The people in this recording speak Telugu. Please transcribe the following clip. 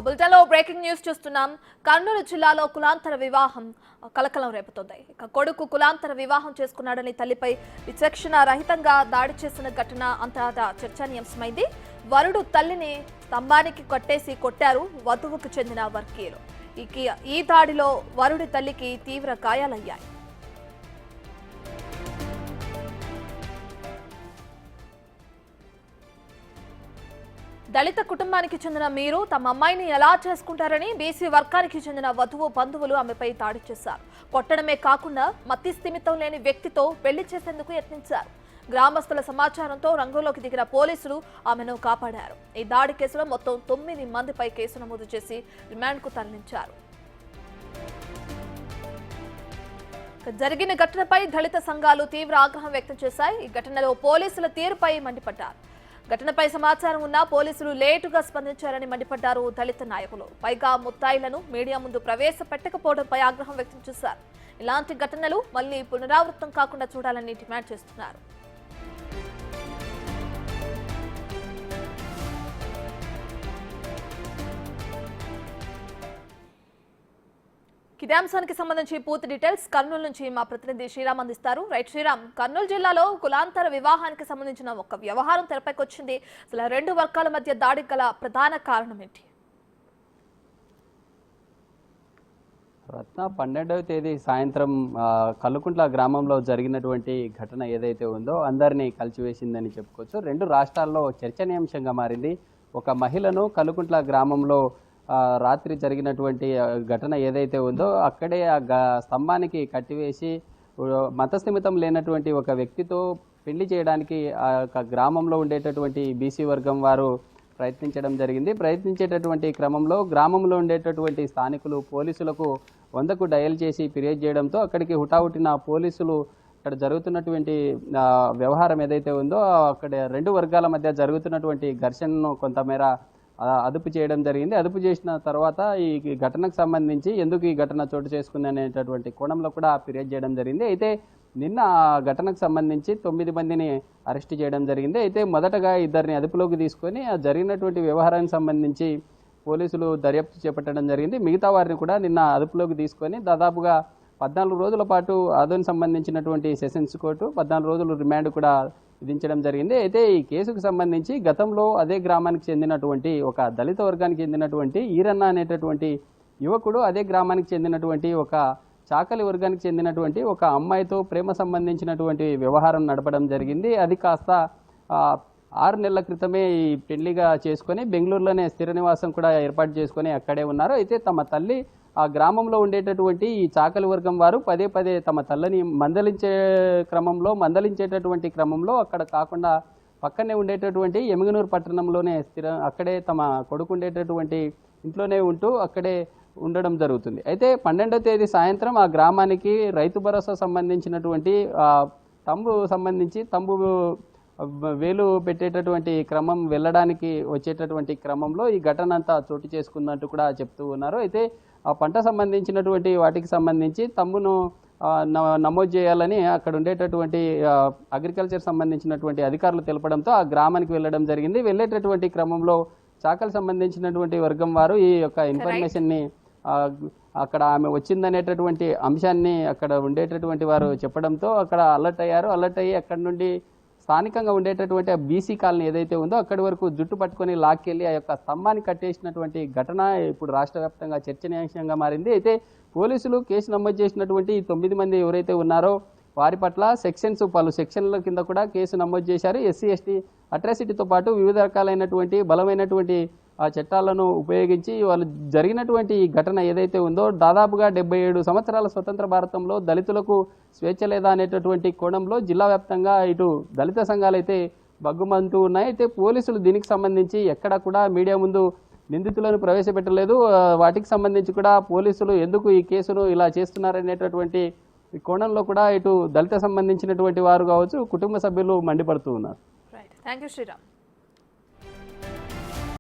బులెటిన్లో బ్రేకింగ్ న్యూస్ చూస్తున్నాం. కర్నూలు జిల్లాలో కులాంతర వివాహం కలకలం రేపుతోంది. కొడుకు కులాంతర వివాహం చేసుకున్నాడని తల్లిపై విచక్షణ రహితంగా దాడి చేసిన ఘటన అంతటా చర్చనీయాంశమైంది. వరుడు తల్లిని స్తంభానికి కట్టేసి కొట్టారు వధువుకు చెందిన వర్గీయులు. ఈ దాడిలో వరుడి తల్లికి తీవ్ర గాయాలయ్యాయి. దళిత కుటుంబానికి చెందిన మీరు తమ అమ్మాయిని ఎలా చేసుకుంటారని బీసీ వర్గానికి చెందిన వధువు బంధువులు ఆమెపై దాడి చేశారు. కొట్టడమే కాకుండా మతి స్థిమితం లేని వ్యక్తితో పెళ్లి చేసేందుకు యత్నించారు. గ్రామస్తుల సమాచారంతో రంగంలోకి దిగిన పోలీసులు ఆమెను కాపాడారు. ఈ దాడి కేసులో మొత్తం 9 మందిపై కేసు నమోదు చేసి రిమాండ్కు తరలించారు. జరిగిన ఘటనపై దళిత సంఘాలు తీవ్ర ఆగ్రహం వ్యక్తం చేశాయి. ఈ ఘటనలో పోలీసుల తీరుపై మండిపడ్డారు. ఘటనపై సమాచారం ఉన్నా పోలీసులు లేటుగా స్పందించారని మండిపడ్డారు దళిత నాయకులు. పైగా ముత్తాయిలను మీడియా ముందు ప్రవేశపెట్టకపోవడంపై ఆగ్రహం వ్యక్తం చేశారు. ఇలాంటి ఘటనలు మళ్లీ పునరావృతం కాకుండా చూడాలని డిమాండ్ చేస్తున్నారు. ఇదే అంశానికి సంబంధించి పూర్తి డీటెయిల్స్ కర్నూలు నుంచి మా ప్రతినిధి శ్రీరామ్ అందిస్తారు. రైట్ శ్రీరామ్, కర్నూలు జిల్లాలో కులాంతర వివాహానికి సంబంధించిన ఒక వ్యవహారం తెరపైకి వచ్చింది. అసలు 2 వర్గాల మధ్య దాడికి గల ప్రధాన కారణం ఏంటి? రత్న 12వ తేదీ సాయంత్రం కల్లుకుంట్ల గ్రామంలో జరిగినటువంటి ఘటన ఏదైతే ఉందో అందరినీ కలిసివేసిందని చెప్పుకోవచ్చు. 2 రాష్ట్రాల్లో చర్చనీయాంశంగా మారింది. ఒక మహిళను కల్లుకుంట్ల గ్రామంలో రాత్రి జరిగినటువంటి ఘటన ఏదైతే ఉందో అక్కడే స్తంభానికి కట్టివేసి మతస్థిమితం లేనటువంటి ఒక వ్యక్తితో పెళ్లి చేయడానికి ఆ గ్రామంలో ఉండేటటువంటి బీసీ వర్గం వారు ప్రయత్నించడం జరిగింది. ప్రయత్నించేటటువంటి క్రమంలో గ్రామంలో ఉండేటటువంటి స్థానికులు పోలీసులకు 100కు డయల్ చేసి ఫిర్యాదు చేయడంతో అక్కడికి హుటాహుటిన పోలీసులు అక్కడ జరుగుతున్నటువంటి వ్యవహారం ఏదైతే ఉందో అక్కడ 2 వర్గాల మధ్య జరుగుతున్నటువంటి ఘర్షణను కొంతమేర అదుపు చేయడం జరిగింది. అదుపు చేసిన తర్వాత ఈ ఘటనకు సంబంధించి ఎందుకు ఈ ఘటన చోటు చేసుకుంది అనేటటువంటి కోణంలో కూడా ఫిర్యాదు చేయడం జరిగింది. అయితే నిన్న ఆ ఘటనకు సంబంధించి 9 మందిని అరెస్ట్ చేయడం జరిగింది. అయితే మొదటగా 2ని అదుపులోకి తీసుకొని ఆ జరిగినటువంటి వ్యవహారానికి సంబంధించి పోలీసులు దర్యాప్తు చేపట్టడం జరిగింది. మిగతా వారిని కూడా నిన్న అదుపులోకి తీసుకొని దాదాపుగా 14 రోజుల పాటు ఆదోని సంబంధించినటువంటి సెషన్స్ కోర్టు 14 రోజులు రిమాండ్ కూడా విధించడం జరిగింది. అయితే ఈ కేసుకు సంబంధించి గతంలో అదే గ్రామానికి చెందినటువంటి ఒక దళిత వర్గానికి చెందినటువంటి ఈరన్న అనేటటువంటి యువకుడు అదే గ్రామానికి చెందినటువంటి ఒక చాకలి వర్గానికి చెందినటువంటి ఒక అమ్మాయితో ప్రేమ సంబంధించినటువంటి వ్యవహారం నడపడం జరిగింది. అది కాస్త 6 నెలల క్రితమే ఈ పెళ్లిగా చేసుకొని బెంగళూరులోనే స్థిర నివాసం కూడా ఏర్పాటు చేసుకొని అక్కడే ఉన్నారు. అయితే తమ తల్లి ఆ గ్రామంలో ఉండేటటువంటి ఈ చాకలి వర్గం వారు పదే తమ తల్లిని మందలించేటటువంటి క్రమంలో అక్కడ కాకుండా పక్కనే ఉండేటటువంటి ఎమగనూరు పట్టణంలోనే అక్కడే తమ కొడుకు ఉండేటటువంటి ఇంట్లోనే ఉంటూ అక్కడే ఉండడం జరుగుతుంది. అయితే 12వ తేదీ సాయంత్రం ఆ గ్రామానికి రైతు భరోసా సంబంధించినటువంటి తంబు వేలు పెట్టేటటువంటి క్రమం వెళ్ళడానికి వచ్చేటటువంటి క్రమంలో ఈ ఘటన అంతా చోటు చేసుకున్నట్టు కూడా చెప్తూ ఉన్నారు. అయితే ఆ పంట సంబంధించినటువంటి వాటికి సంబంధించి తమ్మును నమోదు చేయాలని అక్కడ ఉండేటటువంటి అగ్రికల్చర్ సంబంధించినటువంటి అధికారులు తెలపడంతో ఆ గ్రామానికి వెళ్ళడం జరిగింది. వెళ్ళేటటువంటి క్రమంలో చాకలి సంబంధించినటువంటి వర్గం వారు ఈ యొక్క ఇన్ఫర్మేషన్ని అక్కడ ఆమె వచ్చిందనేటటువంటి అంశాన్ని అక్కడ ఉండేటటువంటి వారు చెప్పడంతో అక్కడ అలర్ట్ అయ్యి అక్కడ నుండి స్థానికంగా ఉండేటటువంటి ఆ బీసీ కాలనీ ఏదైతే ఉందో అక్కడి వరకు జుట్టు పట్టుకొని లాక్కెళ్ళి ఆ యొక్క స్తంభాన్ని కట్టేసినటువంటి ఘటన ఇప్పుడు రాష్ట్ర వ్యాప్తంగా చర్చనీయాంశంగా మారింది. అయితే పోలీసులు కేసు నమోదు చేసినటువంటి 9 మంది ఎవరైతే ఉన్నారో వారి పట్ల పలు సెక్షన్ల కింద కూడా కేసు నమోదు చేశారు. ఎస్సీ ఎస్టీ అట్రాసిటీతో పాటు వివిధ రకాలైనటువంటి బలమైనటువంటి ఆ చట్టాలను ఉపయోగించి వాళ్ళు జరిగినటువంటి ఈ ఘటన ఏదైతే ఉందో దాదాపుగా 77 సంవత్సరాల స్వతంత్ర భారతంలో దళితులకు స్వేచ్ఛ లేదా అనేటటువంటి కోణంలో జిల్లా వ్యాప్తంగా ఇటు దళిత సంఘాలు అయితే బగ్గుమంటూ ఉన్నాయి. అయితే పోలీసులు దీనికి సంబంధించి ఎక్కడ కూడా మీడియా ముందు నిందితులను ప్రవేశపెట్టలేదు. వాటికి సంబంధించి కూడా పోలీసులు ఎందుకు ఈ కేసును ఇలా చేస్తున్నారనేటటువంటి కోణంలో కూడా ఇటు దళిత సంబంధించినటువంటి వారు కావచ్చు కుటుంబ సభ్యులు మండిపడుతూ ఉన్నారు. Thank you Sriram.